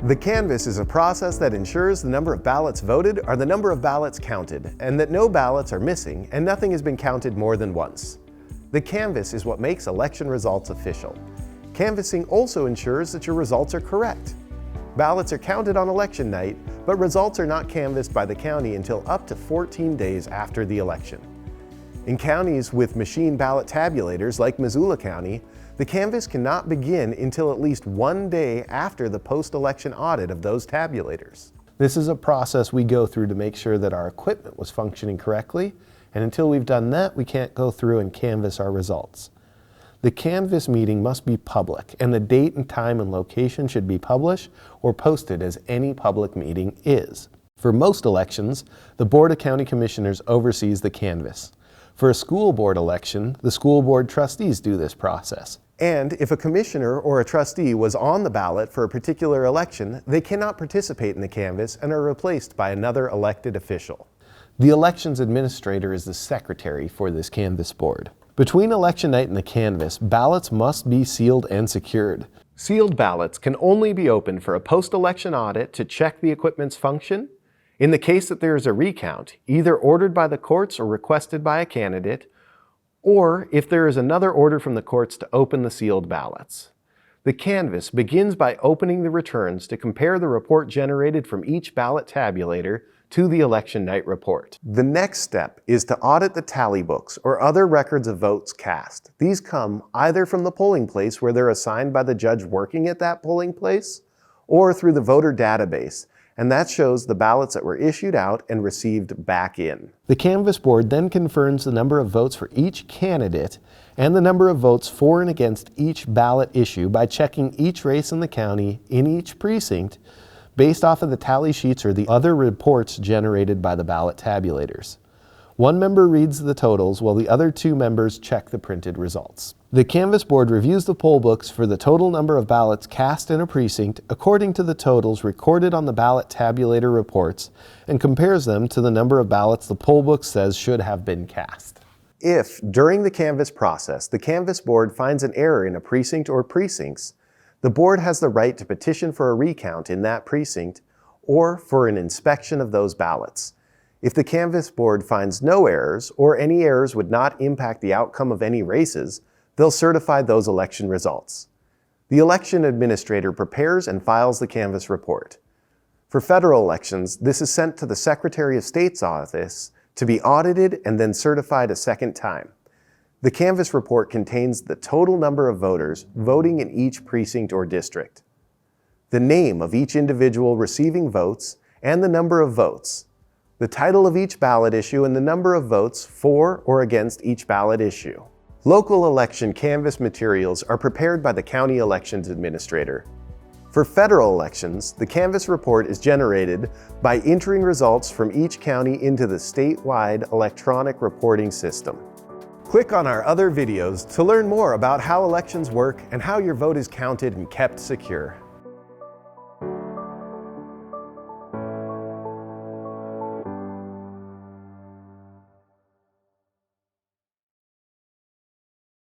The canvass is a process that ensures the number of ballots voted are the number of ballots counted, and that no ballots are missing and nothing has been counted more than once. The canvass is what makes election results official. Canvassing also ensures that your results are correct. Ballots are counted on election night, but results are not canvassed by the county until up to 14 days after the election. In counties with machine ballot tabulators like Missoula County, the canvass cannot begin until at least 1 day after the post-election audit of those tabulators. This is a process we go through to make sure that our equipment was functioning correctly, and until we've done that, we can't go through and canvass our results. The canvass meeting must be public, and the date and time and location should be published or posted as any public meeting is. For most elections, the Board of County Commissioners oversees the canvass. For a school board election, the school board trustees do this process. And if a commissioner or a trustee was on the ballot for a particular election, they cannot participate in the canvass and are replaced by another elected official. The elections administrator is the secretary for this canvass board. Between election night and the canvass, ballots must be sealed and secured. Sealed ballots can only be opened for a post-election audit to check the equipment's function, in the case that there is a recount, either ordered by the courts or requested by a candidate, or if there is another order from the courts to open the sealed ballots. The canvass begins by opening the returns to compare the report generated from each ballot tabulator to the election night report. The next step is to audit the tally books or other records of votes cast. These come either from the polling place where they're assigned by the judge working at that polling place, or through the voter database, and that shows the ballots that were issued out and received back in. The canvass board then confirms the number of votes for each candidate and the number of votes for and against each ballot issue by checking each race in the county in each precinct based off of the tally sheets or the other reports generated by the ballot tabulators. One member reads the totals while the other two members check the printed results. The canvass board reviews the poll books for the total number of ballots cast in a precinct according to the totals recorded on the ballot tabulator reports and compares them to the number of ballots the poll book says should have been cast. If, during the canvass process, the canvass board finds an error in a precinct or precincts, the board has the right to petition for a recount in that precinct or for an inspection of those ballots. If the canvass board finds no errors or any errors would not impact the outcome of any races, they'll certify those election results. The election administrator prepares and files the canvass report. For federal elections, this is sent to the Secretary of State's office to be audited and then certified a second time. The canvass report contains the total number of voters voting in each precinct or district, the name of each individual receiving votes and the number of votes, the title of each ballot issue and the number of votes for or against each ballot issue. Local election canvass materials are prepared by the county elections administrator. For federal elections, the canvass report is generated by entering results from each county into the statewide electronic reporting system. Click on our other videos to learn more about how elections work and how your vote is counted and kept secure.